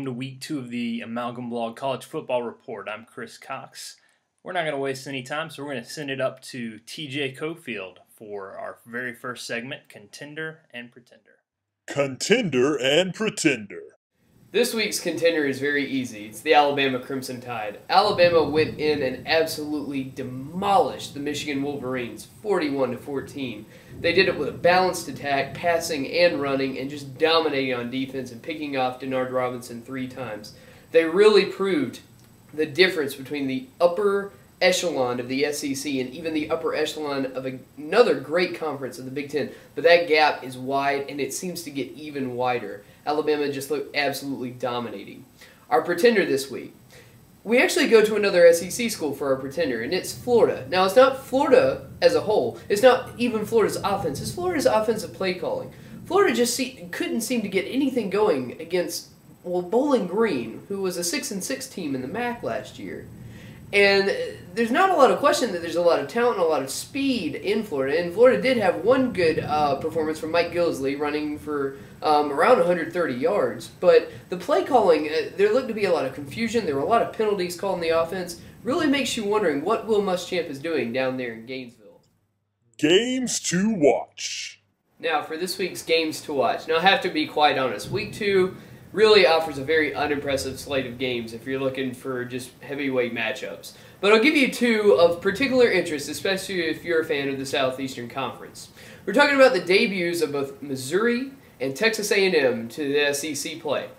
welcome to week 2 of the Amalgamblog College Football Report. I'm Chris Cox. We're not going to waste any time, so we're going to send it up to TJ Cofield for our very first segment, Contender and Pretender. Contender and Pretender. This week's contender is very easy. It's the Alabama Crimson Tide. Alabama went in and absolutely demolished the Michigan Wolverines, 41-14. They did it with a balanced attack, passing and running, and just dominating on defense and picking off Denard Robinson 3 times. They really proved the difference between the upper echelon of the SEC and even the upper echelon of another great conference of the Big Ten. But that gap is wide, and it seems to get even wider. Alabama just looked absolutely dominating. Our pretender this week. We actually go to another SEC school for our pretender, and it's Florida. Now, it's not Florida as a whole. It's not even Florida's offense. It's Florida's offensive play calling. Florida just couldn't seem to get anything going against, Bowling Green, who was a 6-6 team in the MAC last year. And there's not a lot of question that there's a lot of talent and a lot of speed in Florida. And Florida did have one good performance from Mike Gillisley running for around 130 yards. But the play calling, there looked to be a lot of confusion. There were a lot of penalties called in the offense. Really makes you wondering what Will Muschamp is doing down there in Gainesville. Games to watch. Now, for this week's games to watch. Now, I have to be quite honest. Week 2 really offers a very unimpressive slate of games if you're looking for just heavyweight matchups. But I'll give you 2 of particular interest, especially if you're a fan of the Southeastern Conference. We're talking about the debuts of both Missouri and Texas A&M to the SEC play.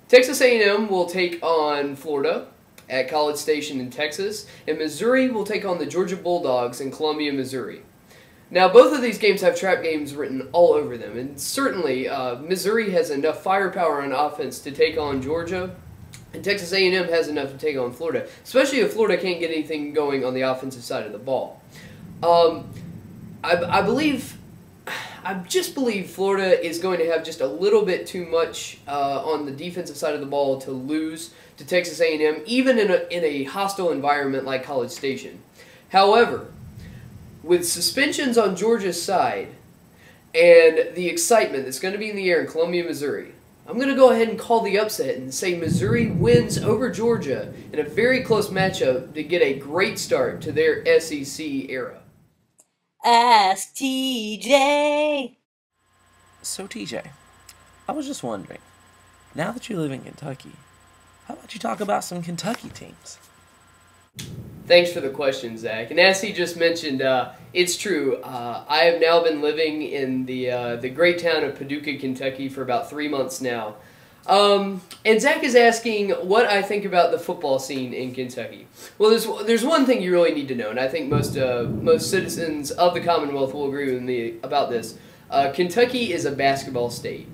Texas A&M will take on Florida at College Station in Texas, and Missouri will take on the Georgia Bulldogs in Columbia, Missouri. Now, both of these games have trap games written all over them, and certainly Missouri has enough firepower on offense to take on Georgia, and Texas A&M has enough to take on Florida, especially if Florida can't get anything going on the offensive side of the ball. I just believe Florida is going to have just a little bit too much on the defensive side of the ball to lose to Texas A&M, even in a hostile environment like College Station. However, with suspensions on Georgia's side and the excitement that's going to be in the air in Columbia, Missouri, I'm going to go ahead and call the upset and say Missouri wins over Georgia in a very close matchup to get a great start to their SEC era. Ask TJ. So TJ, I was just wondering, now that you live in Kentucky, how about you talk about some Kentucky teams? Thanks for the question, Zach. And as he just mentioned, it's true. I have now been living in the great town of Paducah, Kentucky for about 3 months now. And Zach is asking what I think about the football scene in Kentucky. Well, there's one thing you really need to know, and I think most citizens of the Commonwealth will agree with me about this. Kentucky is a basketball state.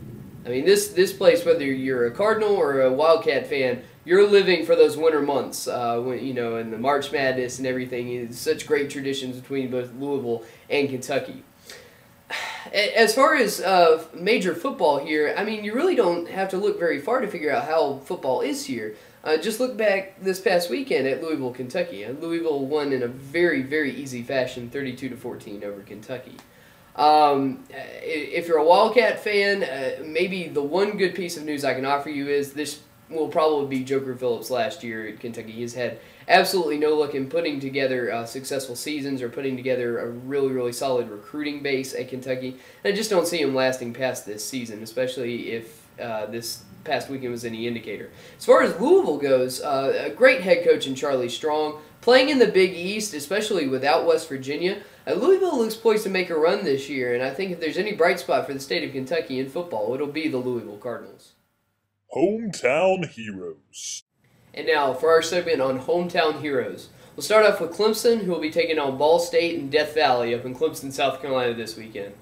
I mean, this place, whether you're a Cardinal or a Wildcat fan, you're living for those winter months, and the March Madness and everything is such great traditions between both Louisville and Kentucky. As far as major football here, I mean, you really don't have to look very far to figure out how football is here. Just look back this past weekend at Louisville, Kentucky. Louisville won in a very, very easy fashion, 32-14 over Kentucky. If you're a Wildcat fan, maybe the one good piece of news I can offer you is this will probably be Joker Phillips last year at Kentucky. He's had absolutely no luck in putting together successful seasons or putting together a really, really solid recruiting base at Kentucky. And I just don't see him lasting past this season, especially if this past weekend was any indicator. As far as Louisville goes, a great head coach in Charlie Strong. Playing in the Big East, especially without West Virginia, Louisville looks poised to make a run this year, and I think if there's any bright spot for the state of Kentucky in football, it'll be the Louisville Cardinals. Hometown Heroes. And now for our segment on Hometown Heroes. We'll start off with Clemson, who will be taking on Ball State and Death Valley up in Clemson, South Carolina this weekend.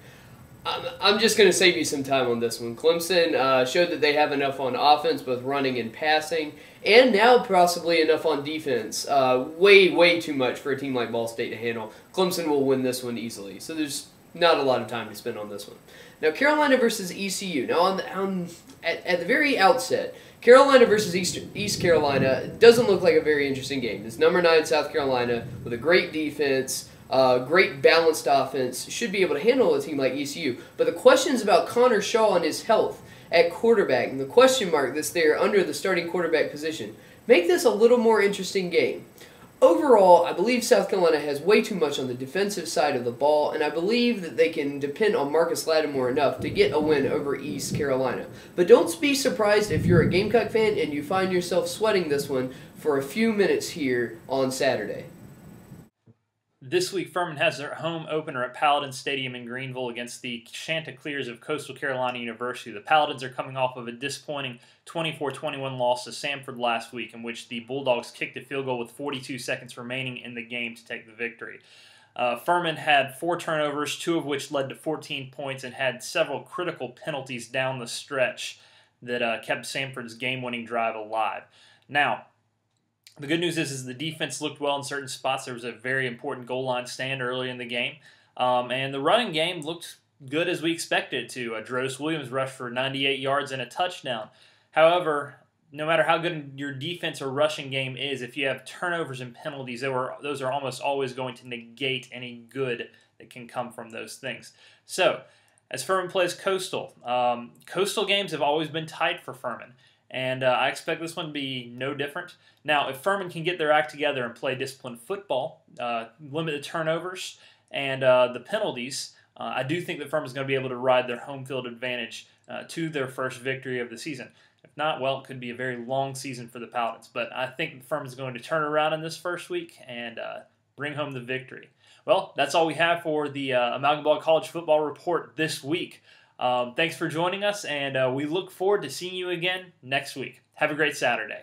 I'm just going to save you some time on this one. Clemson showed that they have enough on offense, both running and passing, and now possibly enough on defense. Way too much for a team like Ball State to handle. Clemson will win this one easily, so there's not a lot of time to spend on this one. Now, Carolina versus ECU. Now, at the very outset, Carolina versus East Carolina doesn't look like a very interesting game. It's number 9 South Carolina with a great defense, great balanced offense, should be able to handle a team like ECU. But the questions about Connor Shaw and his health at quarterback and the question mark that's there under the starting quarterback position make this a little more interesting game. Overall, I believe South Carolina has way too much on the defensive side of the ball, and I believe that they can depend on Marcus Lattimore enough to get a win over East Carolina. But don't be surprised if you're a Gamecock fan and you find yourself sweating this one for a few minutes here on Saturday. This week, Furman has their home opener at Paladin Stadium in Greenville against the Chanticleers of Coastal Carolina University. The Paladins are coming off of a disappointing 24-21 loss to Samford last week, in which the Bulldogs kicked a field goal with 42 seconds remaining in the game to take the victory. Furman had 4 turnovers, 2 of which led to 14 points, and had several critical penalties down the stretch that kept Samford's game-winning drive alive. Now, the good news is the defense looked well in certain spots. There was a very important goal line stand early in the game. And the running game looked good as we expected it to. Dros Williams rushed for 98 yards and a touchdown. However, no matter how good your defense or rushing game is, if you have turnovers and penalties, those are almost always going to negate any good that can come from those things. So, as Furman plays Coastal, Coastal games have always been tight for Furman. And I expect this one to be no different. Now, if Furman can get their act together and play disciplined football, limit the turnovers and the penalties, I do think that Furman's going to be able to ride their home field advantage to their first victory of the season. If not, well, it could be a very long season for the Paladins. But I think Furman's going to turn around in this first week and bring home the victory. Well, that's all we have for the Amalgamblog College Football Report this week. Thanks for joining us, and we look forward to seeing you again next week. Have a great Saturday.